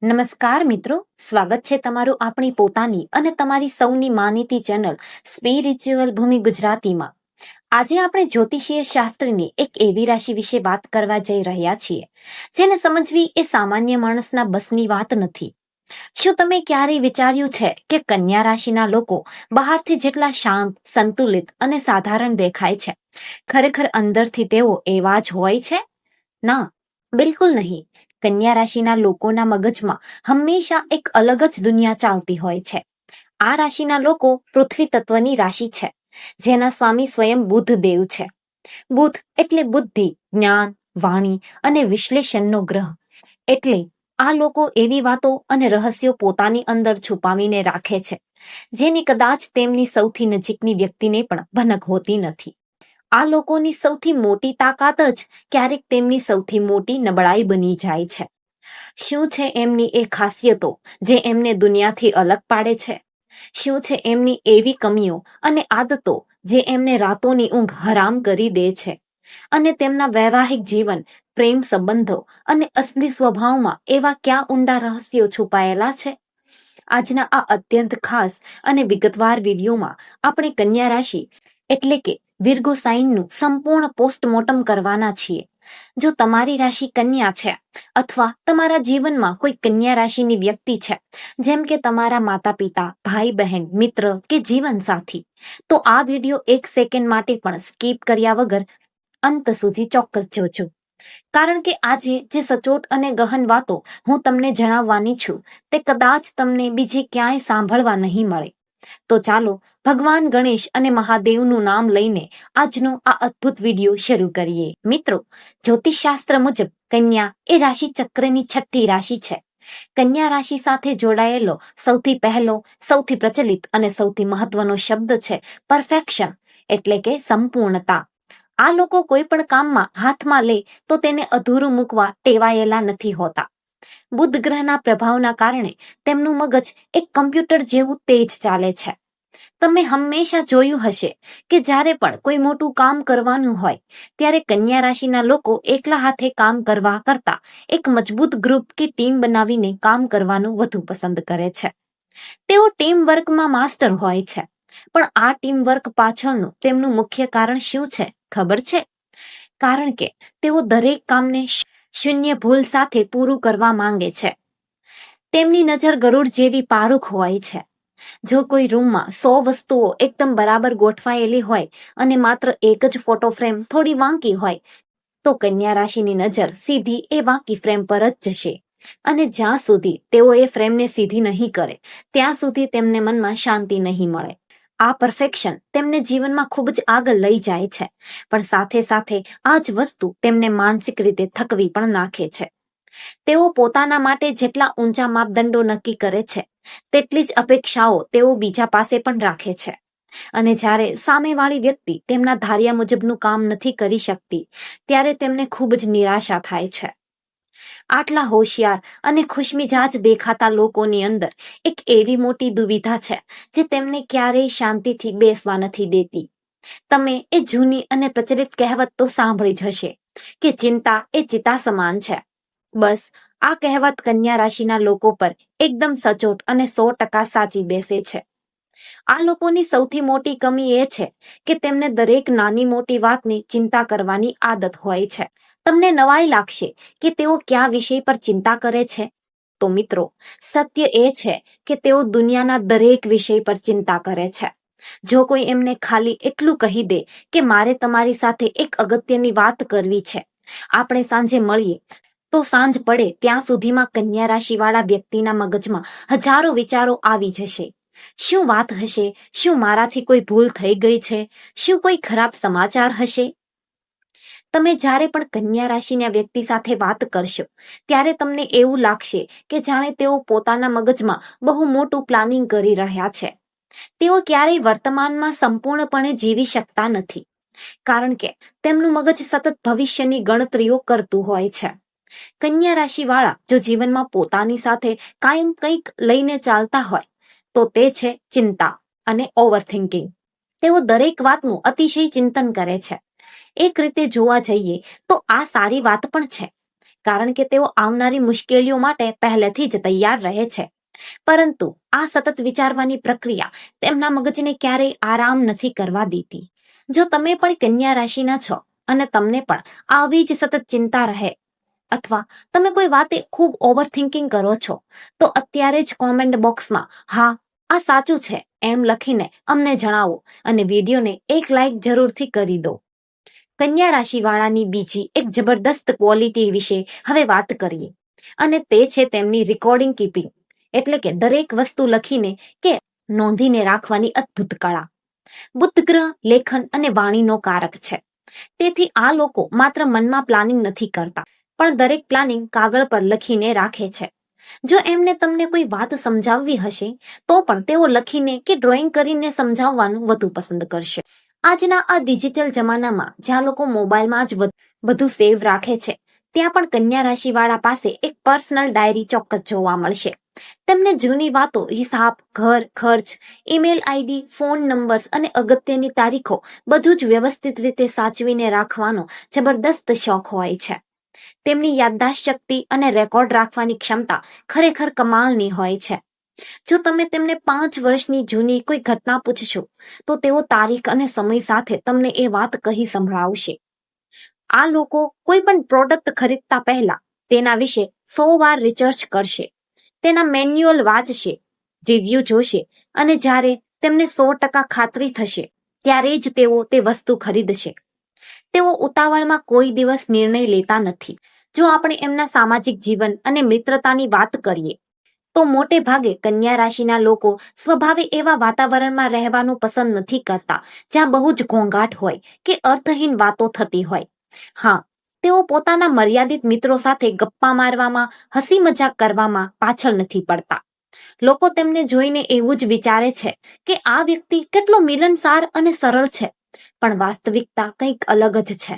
નમસ્કાર મિત્રો, સ્વાગત છે તમારું આપણી પોતાની અને તમારી સૌની માનીતી ચેનલ સ્પિરિચ્યુઅલ ભૂમિ ગુજરાતીમાં. આજે આપણે જ્યોતિષીય શાસ્ત્રની એક એવી રાશિ વિશે વાત કરવા જઈ રહ્યા છીએ જેને સમજવી એ સામાન્ય માણસના બસની વાત નથી. શું તમે ક્યારેય વિચાર્યું છે કે કન્યા રાશિના લોકો બહારથી જેટલા શાંત, સંતુલિત અને સાધારણ દેખાય છે, ખરેખર અંદરથી તેઓ એવા જ હોય છે? ના, બિલકુલ નહીં. કન્યા રાશિના લોકોના મગજમાં હંમેશા એક અલગ જ દુનિયા ચાલતી હોય છે. આ રાશિના લોકો પૃથ્વી તત્વની રાશિ છે, જેના સ્વામી સ્વયં બુધ દેવ છે. બુધ એટલે બુદ્ધિ, જ્ઞાન, વાણી અને વિશ્લેષણનો ગ્રહ. એટલે આ લોકો એવી વાતો અને રહસ્યો પોતાની અંદર છુપાવીને રાખે છે જેની કદાચ તેમની સૌથી નજીકની વ્યક્તિને પણ ભનક હોતી નથી. આ લોકોની સૌથી મોટી તાકાત જ ક્યારેક તેમની સૌથી મોટી નબળાઈ બની જાય છે. શું છે એમની એ ખાસિયતો જે એમને દુનિયાથી અલગ પાડે છે? શું છે એમની એવી કમીઓ અને આદતો જે એમને રાતોની ઊંઘ હરામ કરી દે છે? અને તેમના વૈવાહિક જીવન, પ્રેમ સંબંધો અને અસલી સ્વભાવમાં એવા ક્યાં ઊંડા રહસ્યો છુપાયેલા છે? આજના આ અત્યંત ખાસ અને વિગતવાર વિડીયોમાં આપણે કન્યા રાશિ એટલે કે વિર્ગો સાઇનનું સંપૂર્ણ પોસ્ટમોર્ટમ કરવાના છીએ. જો તમારી રાશિ કન્યા છે અથવા તમારા જીવનમાં કોઈ કન્યા રાશિની વ્યક્તિ છે, જેમ કે તમારા માતા પિતા, ભાઈ બહેન, મિત્ર કે જીવન સાથી, તો આ વિડીયો 1 સેકન્ડ માટે પણ સ્કીપ કર્યા વગર અંત સુધી ચોક્કસ જોજો. કારણ કે આજે જે સચોટ અને ગહન વાતો હું તમને જણાવવાની છું તે કદાચ તમને બીજે ક્યાંય સાંભળવા નહીં મળે. તો ચાલો ભગવાન ગણેશ અને મહાદેવનું નામ લઈને આજનો આ અદ્ભુત વિડીયો શરૂ કરીએ. મિત્રો, જ્યોતિષશાસ્ત્ર મુજબ કન્યા એ રાશિ ચક્રની 6ઠ્ઠી રાશિ છે. કન્યા રાશિ સાથે જોડાયેલો સૌથી પહેલો, સૌથી પ્રચલિત અને સૌથી મહત્વનો શબ્દ છે પરફેક્શન, એટલે કે સંપૂર્ણતા. આ લોકો કોઈ પણ કામમાં હાથમાં લે તો તેને અધૂરું મૂકવા ટેવાયેલા નથી હોતા. બુધ ગ્રહના પ્રભાવના કારણે તેમનું મગજ એક કમ્પ્યુટર જેવું તેજ ચાલે છે. તમે હંમેશા જોયું હશે કે જ્યારે પણ કોઈ મોટું કામ કરવાનું હોય ત્યારે કન્યા રાશિના લોકો એકલા હાથે કામ કરવા કરતા એક મજબૂત ગ્રુપ કે ટીમ બનાવીને કામ કરવાનું વધુ પસંદ કરે છે. તેઓ ટીમ વર્કમાં માસ્ટર હોય છે. પણ આ ટીમ વર્ક પાછળનું તેમનું મુખ્ય કારણ શું છે ખબર છે? કારણ કે તેઓ દરેક કામને શૂન્ય ભૂલ સાથે પૂરું કરવા માંગે છે. તેમની નજર ગરુડ જેવી પારુખ હોય છે. જો કોઈ રૂમમાં 100 વસ્તુઓ એકદમ બરાબર ગોઠવાયેલી હોય અને માત્ર એક જ ફોટો ફ્રેમ થોડી વાંકી હોય, તો કન્યા રાશિની નજર સીધી એ વાંકી ફ્રેમ પર જ જશે. અને જ્યાં સુધી તેઓ એ ફ્રેમને સીધી નહીં કરે ત્યાં સુધી તેમને મનમાં શાંતિ નહીં મળે. આ પરફેક્શન તેમને જીવનમાં ખૂબ જ આગળ લઈ જાય છે, પણ સાથે સાથે આ જ વસ્તુ તેમને માનસિક રીતે થકવી પણ નાખે છે. તેઓ પોતાના માટે જેટલા ઊંચા માપદંડો નક્કી કરે છે તેટલી જ અપેક્ષાઓ તેઓ બીજા પાસે પણ રાખે છે. અને જ્યારે સામેવાળી વ્યક્તિ તેમના ધાર્યા મુજબનું કામ નથી કરી શકતી ત્યારે તેમને ખૂબ જ નિરાશા થાય છે. આટલા હોશિયાર અને ખુશમિજાજ દેખાતા લોકોની અંદર એક એવી મોટી દુવિધા છે જે તેમને ક્યારેય શાંતિથી બેસવા નથી દેતી. તમે એ જૂની અને પ્રચલિત કહેવત તો સાંભળી જ હશે કે ચિંતા એ ચિતા સમાન છે. બસ આ કહેવત કન્યા રાશિના લોકો પર એકદમ સચોટ અને 100% સાચી બેસે છે. આ લોકોની સૌથી મોટી કમી એ છે કે તેમને દરેક નાની મોટી વાતની ચિંતા કરવાની આદત હોય છે. તમને નવાઈ લાગશે કે તેઓ કયા વિષય પર ચિંતા કરે છે? તો મિત્રો, સત્ય એ છે કે તેઓ દુનિયાના દરેક વિષય પર ચિંતા કરે છે. જો કોઈ એમને ખાલી એટલું કહી દે કે મારે તમારી સાથે એક અગત્યની વાત કરવી છે, આપણે સાંજે મળીએ, તો સાંજ પડે ત્યાં સુધીમાં કન્યા રાશિવાળા વ્યક્તિના મગજમાં હજારો વિચારો આવી જશે. શું વાત હશે? શું મારાથી કોઈ ભૂલ થઈ ગઈ છે? શું કોઈ ખરાબ સમાચાર હશે? તમે જ્યારે પણ કન્યા રાશિના વ્યક્તિ સાથે વાત કરશો ત્યારે તમને એવું લાગશે કે જાણે તેઓ પોતાના મગજમાં બહુ મોટું પ્લાનિંગ કરી રહ્યા છે. તેઓ ક્યારેય વર્તમાનમાં સંપૂર્ણપણે જીવી શકતા નથી, કારણ કે તેમનું મગજ સતત ભવિષ્યની ગણતરીઓ કરતું હોય છે. કન્યા રાશિવાળા જો જીવનમાં પોતાની સાથે કાયમ કંઈક લઈને ચાલતા હોય તો તે છે ચિંતા અને ઓવરથિંકિંગ. તેઓ દરેક વાતનું અતિશય ચિંતન કરે છે. એક રીતે જોવા જઈએ તો આ સારી વાત પણ છે, કારણ કે તેઓ આવનારી મુશ્કેલીઓ માટે પહેલેથી જ તૈયાર રહે છે. પરંતુ આ સતત વિચારવાની પ્રક્રિયા તેમના મગજને ક્યારેય આરામ નથી કરવા દેતી. જો તમે પણ કન્યા રાશિના છો અને તમને પણ આવી જ સતત ચિંતા રહે, અથવા તમે કોઈ વાતે ખૂબ ઓવરથિંકિંગ કરો છો, તો અત્યારે જ કોમેન્ટ બોક્સમાં હા આ સાચું છે એમ લખીને અમને જણાવો અને વિડીયોને એક લાઈક જરૂરથી કરી દો. કન્યા રાશિવાળાની બીજી એક જબરદસ્ત ક્વોલિટી વિશે હવે વાત કરીએ, અને તે છે તેમની રેકોર્ડિંગ કીપિંગ, એટલે કે દરેક વસ્તુ લખીને કે નોંધીને રાખવાની અદ્ભુત કળા. બુધ ગ્રહ લેખન અને વાણીનો કારક છે, તેથી આ લોકો માત્ર મનમાં પ્લાનિંગ નથી કરતા, પણ દરેક પ્લાનિંગ કાગળ પર લખીને રાખે છે. જો એમને તમને કોઈ વાત સમજાવવી હશે તો પણ તેઓ લખીને કે ડ્રોઈંગ કરીને સમજાવવાનું વધુ પસંદ કરશે. આજના આ ડિજિટલ જમાનામાં જ્યાં લોકો મોબાઈલમાં જ બધું સેવ રાખે છે, ત્યાં પણ કન્યા રાશિવાળા પાસે એક પર્સનલ ડાયરી ચોક્કસ જોવા મળશે. તેમને જૂની વાતો, હિસાબ, ઘર, ખર્ચ, ઈમેલ આઈડી, ફોન નંબર્સ અને અગત્યની તારીખો બધું જ વ્યવસ્થિત રીતે સાચવીને રાખવાનો જબરદસ્ત શોખ હોય છે. તેમની યાદદાસ્ત શક્તિ અને રેકોર્ડ રાખવાની ક્ષમતા ખરેખર કમાલની હોય છે. જો તમે તેમને 5 વર્ષની જૂની કોઈ ઘટના પૂછશો તો તેઓ તારીખ અને સમય સાથે તમને એ વાત કહી સંભળાવશે. આ લોકો કોઈ પણ પ્રોડક્ટ ખરીદતા પહેલા તેના વિશે 100 વાર રિસર્ચ કરશે, તેના મેન્યુઅલ વાંચશે, રિવ્યુ જોશે અને જ્યારે તેમને 100% ખાતરી થશે ત્યારે જ તેઓ તે વસ્તુ ખરીદશે. તેઓ ઉતાવળમાં કોઈ દિવસ નિર્ણય લેતા નથી. જો આપણે એમના સામાજિક જીવન અને મિત્રતાની વાત કરીએ તો મોટે ભાગે કન્યા રાશિના લોકો સ્વભાવે એવા વાતાવરણમાં રહેવાનું પસંદ નથી કરતા જ્યાં બહુ જ ઘોંઘાટ હોય કે અર્થહીન વાતો થતી હોય. હા, તેઓ પોતાના મર્યાદિત મિત્રો સાથે ગપ્પા મારવામાં, હસી મજાક કરવામાં પાછળ નથી પડતા. લોકો તેમને જોઈને એવું જ વિચારે છે કે આ વ્યક્તિ કેટલો મિલનસાર અને સરળ છે, પણ વાસ્તવિકતા કંઈક અલગ જ છે.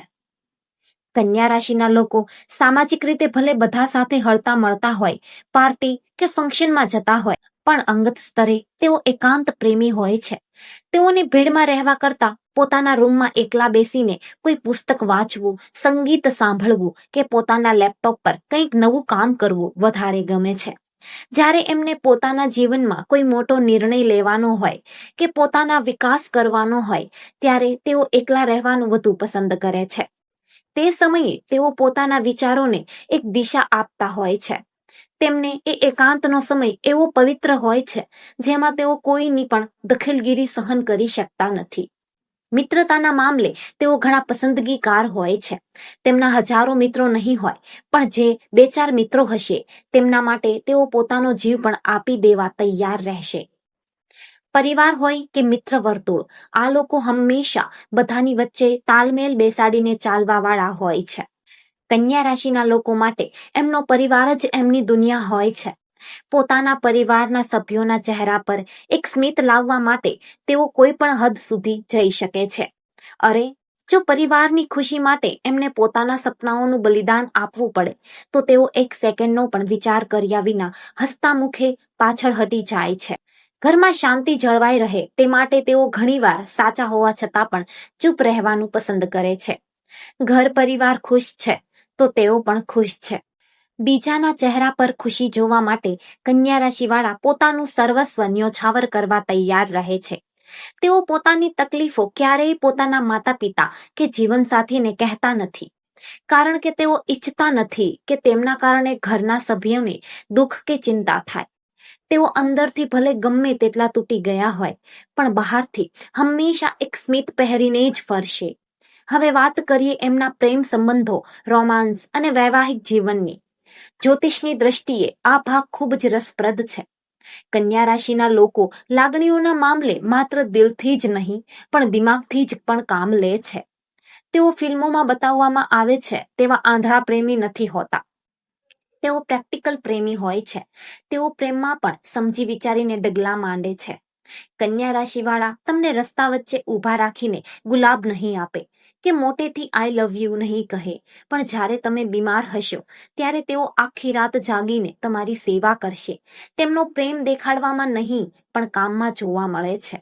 કન્યા રાશિના લોકો સામાજિક રીતે ભલે બધા સાથે હળતા મળતા હોય, પાર્ટી કે ફંક્શનમાં જતા હોય, પણ અંગત સ્તરે તેઓ એકાંત પ્રેમી હોય છે. તેઓને ભીડમાં રહેવા કરતા પોતાના રૂમમાં એકલા બેસીને કોઈ પુસ્તક વાંચવું, સંગીત સાંભળવું કે પોતાના લેપટોપ પર કંઈક નવું કામ કરવું વધારે ગમે છે. જ્યારે એમને પોતાના જીવનમાં કોઈ મોટો નિર્ણય લેવાનો હોય કે પોતાના વિકાસ કરવાનો હોય, ત્યારે તેઓ એકલા રહેવાનું વધુ પસંદ કરે છે. તે સમયે તેઓ પોતાના વિચારોને એક દિશા આપતા હોય છે. તેમને એ એકાંતનો સમય એવો પવિત્ર હોય છે જેમાં તેઓ કોઈની પણ દખલગીરી સહન કરી શકતા નથી. મિત્રતાના મામલે તેઓ ઘણા પસંદગીકાર હોય છે. તેમના હજારો મિત્રો નહીં હોય, પણ જે 2-4 મિત્રો હશે તેમના માટે તેઓ પોતાનો જીવ પણ આપી દેવા તૈયાર રહેશે. પરિવાર હોય કે મિત્ર વર્તુળ, આ લોકો હંમેશા બધાની વચ્ચે તાલમેલ બેસાડીને ચાલવા વાળા હોય છે. કન્યા રાશિના લોકો માટે એમનો પરિવાર જ એમની દુનિયા હોય છે. પોતાના પરિવારના સભ્યોના ચહેરા પર એક સ્મિત લાવવા માટે તેઓ કોઈ પણ હદ સુધી જઈ શકે છે. અરે, જો પરિવારની ખુશી માટે એમને પોતાના સપનાઓનું બલિદાન આપવું પડે તો તેઓ એક સેકન્ડનો પણ વિચાર કર્યા વિના હસતા મુખે પાછળ હટી જાય છે. ઘરમાં શાંતિ જળવાઈ રહે તે માટે તેઓ ઘણીવાર સાચા હોવા છતાં પણ ચૂપ રહેવાનું પસંદ કરે છે. ઘર પરિવાર ખુશ છે તો તેઓ પણ ખુશ છે. બીજાના ચહેરા પર ખુશી જોવા માટે કન્યા રાશિવાળા પોતાનું સર્વસ્વ ન્યોછાવર કરવા તૈયાર રહે છે. તેઓ પોતાની તકલીફો ક્યારેય પોતાના માતા પિતા કે જીવનસાથીને કહેતા નથી, કારણ કે તેઓ ઈચ્છતા નથી કે તેમના કારણે ઘરના સભ્યોને દુઃખ કે ચિંતા થાય. તેઓ અંદરથી ભલે ગમે તેટલા તૂટી ગયા હોય, પણ બહારથી હંમેશા એક સ્મિત પહેરીને જ ફરશે. હવે વાત કરીએ એમના પ્રેમ સંબંધો, રોમાન્સ અને વૈવાહિક જીવનની. જ્યોતિષની દ્રષ્ટિએ આ ભાગ ખૂબ જ રસપ્રદ છે. કન્યા રાશિના લોકો લાગણીઓના મામલે માત્ર દિલથી જ નહીં પણ દિમાગથી જ પણ કામ લે છે. તેઓ ફિલ્મોમાં બતાવવામાં આવે છે તેવા આંધળા પ્રેમી નથી હોતા. તેઓ પ્રેક્ટિકલ પ્રેમી હોય છે. તેઓ પ્રેમમાં પણ સમજી વિચારીને ડગલા માંડે છે. કન્યા રાશિવાળા તમને રસ્તા વચ્ચે ઊભા રાખીને ગુલાબ નહીં આપે કે મોટેથી આઈ લવ યુ નહીં કહે, પણ જ્યારે તમે બીમાર હશો ત્યારે તેઓ આખી રાત જાગીને તમારી સેવા કરશે. તેમનો પ્રેમ દેખાડવામાં નહીં પણ કામમાં જોવા મળે છે.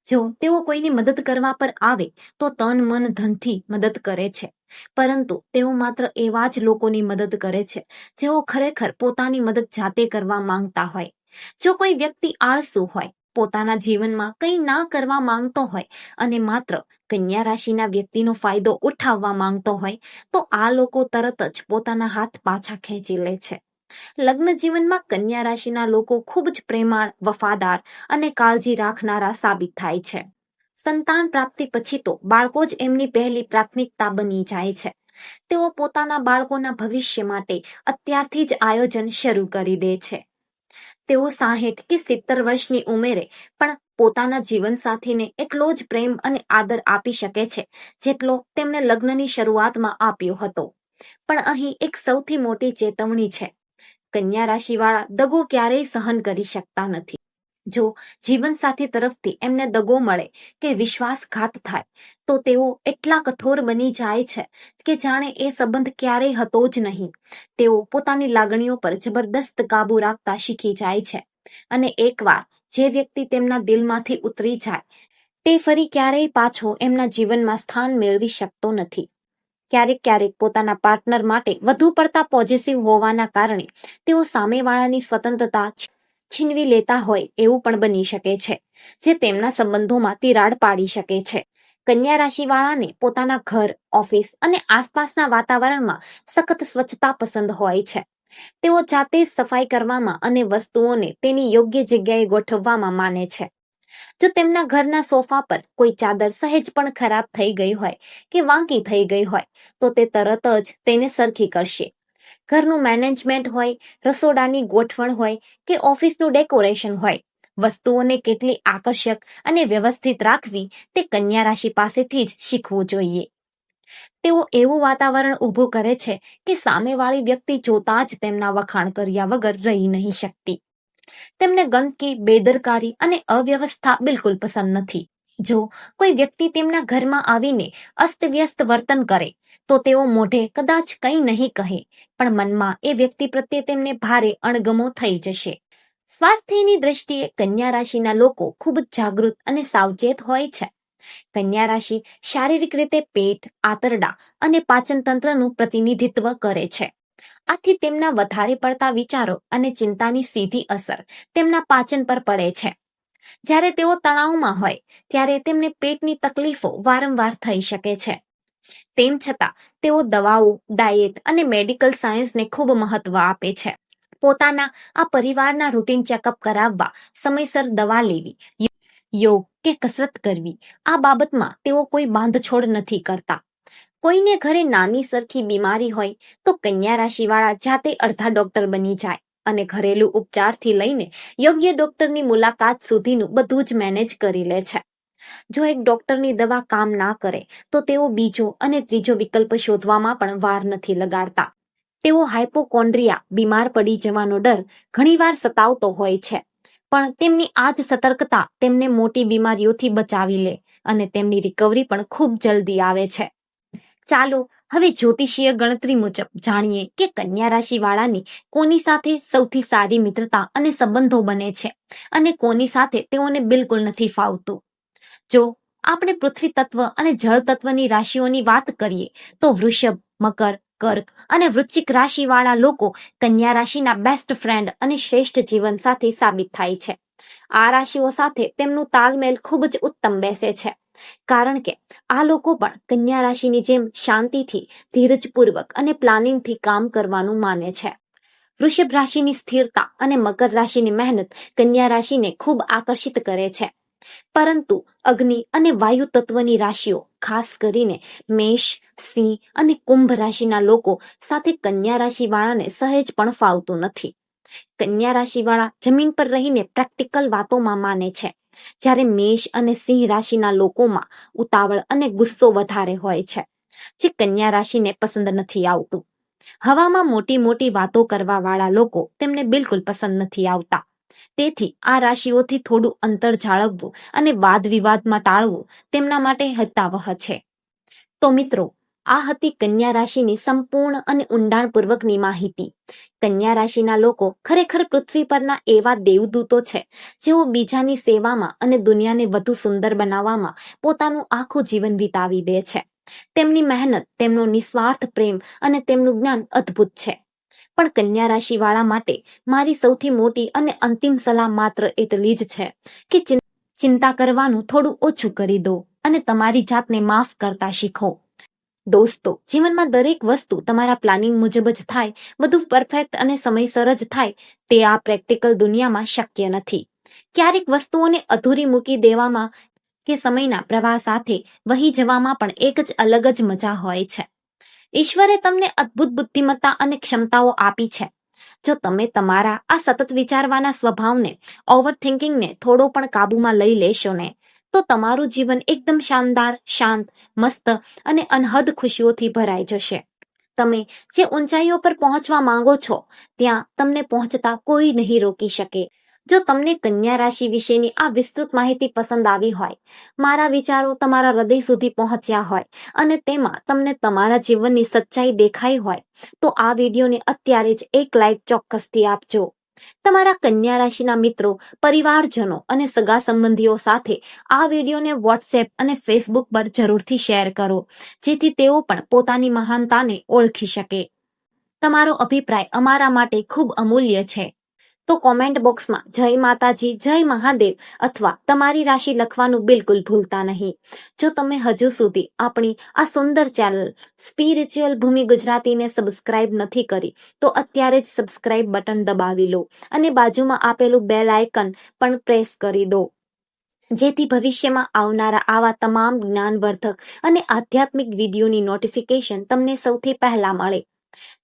જો તેઓ કોઈની મદદ કરવા પર આવે તો તન મન ધનથી મદદ કરે છે. પરંતુ તેઓ માત્ર એવા જ લોકોની મદદ કરે છે જેઓ ખરેખર પોતાની મદદ જાતે કરવા માંગતા હોય. જો કોઈ વ્યક્તિ આળસુ હોય, પોતાના જીવનમાં કંઈ ના કરવા માંગતો હોય અને માત્ર કન્યા રાશિના વ્યક્તિનો ફાયદો ઉઠાવવા માંગતો હોય, તો આ લોકો તરત જ પોતાના હાથ પાછા ખેંચી લે છે. લગ્ન જીવનમાં કન્યા રાશિના લોકો ખૂબ જ પ્રેમાળ, વફાદાર અને કાળજી રાખનારા સાબિત થાય છે. સંતાન પ્રાપ્તિ પછી તો બાળકો જ એમની પહેલી પ્રાથમિકતા બની જાય છે. તેઓ પોતાના બાળકોના ભવિષ્ય માટે અત્યારથી જ આયોજન શરૂ કરી દે છે. તેઓ 60 કે 70 વર્ષની ઉંમરે પણ પોતાના જીવનસાથીને એટલો જ પ્રેમ અને આદર આપી શકે છે જેટલો તેમણે લગ્નની શરૂઆતમાં આપ્યો હતો. પણ અહીં એક સૌથી મોટી ચેતવણી છે. કન્યા રાશિવાળા દગો ક્યારેય સહન કરી શકતા નથી. જો જીવનસાથી તરફથી એમને દગો મળે કે વિશ્વાસઘાત થાય તો તેઓ એટલા કઠોર બની જાય છે કે જાણે એ સંબંધ ક્યારેય હતો જ નહીં. તેઓ પોતાની લાગણીઓ પર જબરદસ્ત કાબુ રાખતા શીખી જાય છે અને એકવાર જે વ્યક્તિ તેમના દિલમાંથી ઉતરી જાય તે ફરી ક્યારેય પાછો એમના જીવનમાં સ્થાન મેળવી શકતો નથી. ક્યારેક પોતાના પાર્ટનર માટે વધુ પડતા પોઝિટિવ હોવાના કારણે તેઓ સામેવાળાની સ્વતંત્રતા છીનવી લેતા હોય એવું પણ બની શકે છે, જે તેમના સંબંધોમાં તિરાડ પાડી શકે છે. કન્યા રાશિવાળાને પોતાના ઘર, ઓફિસ અને આસપાસના વાતાવરણમાં સખત સ્વચ્છતા પસંદ હોય છે. તેઓ જાતે જ સફાઈ કરવામાં અને વસ્તુઓને તેની યોગ્ય જગ્યાએ ગોઠવવામાં માને છે. જો તેમના ઘરના સોફા પર કોઈ ચાદર સહેજ પણ ખરાબ થઈ ગઈ હોય કે વાંકી થઈ ગઈ હોય તો તે તરત જ તેને સરખી કરશે. ઘરનું મેનેજમેન્ટ હોય, રસોડાની ગોઠવણ હોય કે ઓફિસનું ડેકોરેશન હોય, વસ્તુઓને કેટલી આકર્ષક અને વ્યવસ્થિત રાખવી તે કન્યા રાશિ પાસેથી જ શીખવું જોઈએ. તેઓ એવું વાતાવરણ ઊભું કરે છે કે સામેવાળી વ્યક્તિ જોતા જ તેમના વખાણ કર્યા વગર રહી નહીં શકતી. તેમને ગંદકી, બેદરકારી અને અવ્યવસ્થા બિલકુલ પસંદ નથી. જો કોઈ વ્યક્તિ તેમના ઘરમાં આવીને અસ્તવ્યસ્ત વર્તન કરે તો તેઓ મોઢે કદાચ કંઈ નહીં કહે, પણ મનમાં એ વ્યક્તિ પ્રત્યે તેમને ભારે અણગમો થઈ જશે. સ્વાસ્થ્યની દ્રષ્ટિએ કન્યા રાશિના લોકો ખૂબ જ જાગૃત અને સાવચેત હોય છે. કન્યા રાશિ શારીરિક રીતે પેટ, આંતરડા અને પાચન તંત્રનું પ્રતિનિધિત્વ કરે છે. આથી તેમના વધારે પડતા વિચારો અને ચિંતાની સીધી અસર તેમના પાચન પર પડે છે. જ્યારે તેઓ તણાવમાં હોય ત્યારે તેમને પેટની તકલીફો વારંવાર થઈ શકે છે. તેમ છતાં તેઓ દવાઓ, ડાયેટ અને મેડિકલ સાયન્સને ખૂબ મહત્વ આપે છે. પોતાના આ પરિવારના રૂટીન ચેકઅપ કરાવવા, સમયસર દવા લેવી, યોગ કે કસરત કરવી, આ બાબતમાં તેઓ કોઈ બાંધછોડ નથી કરતા. કોઈને ઘરે નાની સરખી બીમારી હોય તો કન્યા રાશિવાળા જાતે અડધા ડોક્ટર બની જાય અને ઘરેલું ઉપચારથી લઈને યોગ્ય ડોક્ટરની મુલાકાત સુધીનું બધું જ મેનેજ કરી લે છે. જો એક ડોક્ટરની દવા કામ ના કરે તો તેઓ બીજો અને ત્રીજો વિકલ્પ શોધવામાં પણ વાર નથી લગાડતા. તેઓ હાઇપોકોન્ડ્રિયા, બીમાર પડી જવાનો ડર ઘણીવાર સતાવતો હોય છે, પણ તેમની આ જ સતર્કતા તેમને મોટી બીમારીઓથી બચાવી લે અને તેમની રિકવરી પણ ખૂબ જલ્દી આવે છે. ચાલો હવે જ્યોતિષીય ગણતરી મુજબ જાણીએ કે કન્યા રાશિ વાળાની કોની સાથે સૌથી સારી મિત્રતા અને સંબંધો બને છે અને કોની સાથે તેઓને બિલકુલ નથી ફાવતું. જો આપણે પૃથ્વી તત્વ અને જળ તત્વની રાશિઓની વાત કરીએ તો વૃષભ, મકર, કર્ક અને વૃશ્ચિક રાશિ વાળા લોકો કન્યા રાશિના બેસ્ટ ફ્રેન્ડ અને શ્રેષ્ઠ જીવન સાથી સાબિત થાય છે. આ રાશિઓ સાથે તેમનું તાલમેલ ખૂબ જ ઉત્તમ બેસે છે, કારણ કે આ લોકો પણ કન્યા રાશિની જેમ શાંતિથી, ધીરજપૂર્વક અને પ્લાનિંગથી કામ કરવાનું માને છે. વૃષભ રાશિની સ્થિરતા અને મકર રાશિની મહેનત કન્યા રાશિને ખૂબ આકર્ષિત કરે છે. પરંતુ અગ્નિ અને વાયુ તત્વની રાશિઓ, ખાસ કરીને મેષ, સિંહ અને કુંભ રાશિના લોકો સાથે કન્યા રાશિ વાળાને સહેજ પણ ફાવતું નથી. કન્યા રાશિ વાળા જમીન પર રહીને પ્રેક્ટિકલ વાતોમાં માને છે, જ્યારે મેષ અને સિંહ રાશિના લોકોમાં ઉતાવળ અને ગુસ્સો વધારે હોય છે, જે કન્યા રાશિને પસંદ નથી આવતું. હવામાં મોટી મોટી વાતો કરવા વાળા લોકો તેમને બિલકુલ પસંદ નથી આવતા. તેથી આ રાશિઓથી થોડું અંતર જાળવવું અને વાદ વિવાદમાં ટાળવું તેમના માટે હિતાવહ છે. તો મિત્રો, આ હતી કન્યા રાશિની સંપૂર્ણ અને ઊંડાણપૂર્વકની માહિતી. કન્યા રાશિના લોકો ખરેખર પૃથ્વી પરના એવા દેવદૂતો છે જેઓ બીજાની સેવામાં અને દુનિયાને વધુ સુંદર બનાવવામાં પોતાનું આખું જીવન વિતાવી દે છે. તેમની મહેનત, તેમનો નિસ્વાર્થ પ્રેમ અને તેમનું જ્ઞાન અદ્ભુત છે. પણ કન્યા રાશિ વાળા માટે મારી સૌથી મોટી અને અંતિમ સલાહ માત્ર એટલી જ છે કે ચિંતા કરવાનું થોડું ઓછું કરી દો અને તમારી જાતને માફ કરતા શીખો. દોસ્તો, જીવનમાં દરેક વસ્તુ તમારા પ્લાનિંગ મુજબ જ થાય, બધું પરફેક્ટ અને સમયસર જ થાય, તે આ પ્રેક્ટિકલ દુનિયામાં શક્ય નથી. ક્યારેક વસ્તુઓને અધૂરી મૂકી દેવામાં કે સમયના પ્રવાહ સાથે વહી જવામાં પણ એક જ અલગ જ મજા હોય છે. ઈશ્વરે તમને અદ્ભુત બુદ્ધિમત્તા અને ક્ષમતાઓ આપી છે. જો તમે તમારા આ સતત વિચારવાના સ્વભાવને, ઓવરથિંકિંગને થોડો પણ કાબૂમાં લઈ લેશો ને, તો તમારું જીવન એકદમ શાનદાર, શાંત, મસ્ત અને અનહદ ખુશીઓથી ભરાઈ જશે. તમે જે ઊંચાઈઓ પર પહોંચવા માંગો છો, ત્યાં તમને પહોંચતા કોઈ નહીં રોકી શકે. જો તમને કન્યા રાશિ વિશેની આ વિસ્તૃત માહિતી પસંદ આવી હોય, મારા વિચારો તમારા હૃદય સુધી પહોંચ્યા હોય અને તેમાં તમને તમારા જીવનની સચ્ચાઈ દેખાઈ હોય, તો આ વિડીયોને અત્યારે જ એક લાઈક ચોક્કસથી આપજો. તમારા કન્યા રાશિના મિત્રો, પરિવારજનો અને સગા સંબંધીઓ સાથે આ વિડીયોને વોટ્સએપ અને ફેસબુક પર જરૂરથી શેર કરો, જેથી તેઓ પણ પોતાની મહાનતાને ઓળખી શકે. તમારો અભિપ્રાય અમારા માટે ખૂબ અમૂલ્ય છે. તો કોમેન્ટ બોક્સમાં જય માતાજી, જય મહાદેવ અથવા તમારી રાશિ લખવાનું બિલકુલ ભૂલતા નહીં. જો તમે હજુ સુધી આપણી આ સુંદર ચેનલ સ્પિરિચ્યુઅલ ભૂમિ ગુજરાતીને સબસ્ક્રાઇબ નથી કરી, તો અત્યારે જ સબસ્ક્રાઇબ બટન દબાવી લો અને બાજુમાં આપેલું બેલ આઇકન પણ પ્રેસ કરી દો, જેથી ભવિષ્યમાં આવનારા આવા તમામ જ્ઞાનવર્ધક અને આધ્યાત્મિક વિડીયોની નોટિફિકેશન તમને સૌથી પહેલા મળે.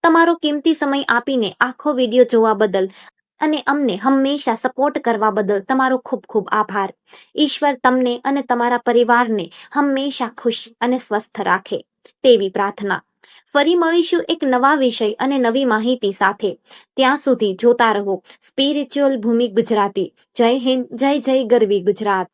તમારો કિંમતી સમય આપીને આખો વિડીયો જોવા બદલ અને અમને હંમેશા સપોર્ટ કરવા બદલ તમારો ખૂબ ખૂબ આભાર. ઈશ્વર તમને અને તમારા પરિવારને હંમેશા ખુશ અને સ્વસ્થ રાખે, તેવી પ્રાર્થના. ફરી મળીશું એક નવા વિષય અને નવી માહિતી સાથે. ત્યાં સુધી જોતા રહો સ્પિરિચ્યુઅલ ભૂમિ ગુજરાતી. જય હિન્દ, જય જય ગરવી ગુજરાત.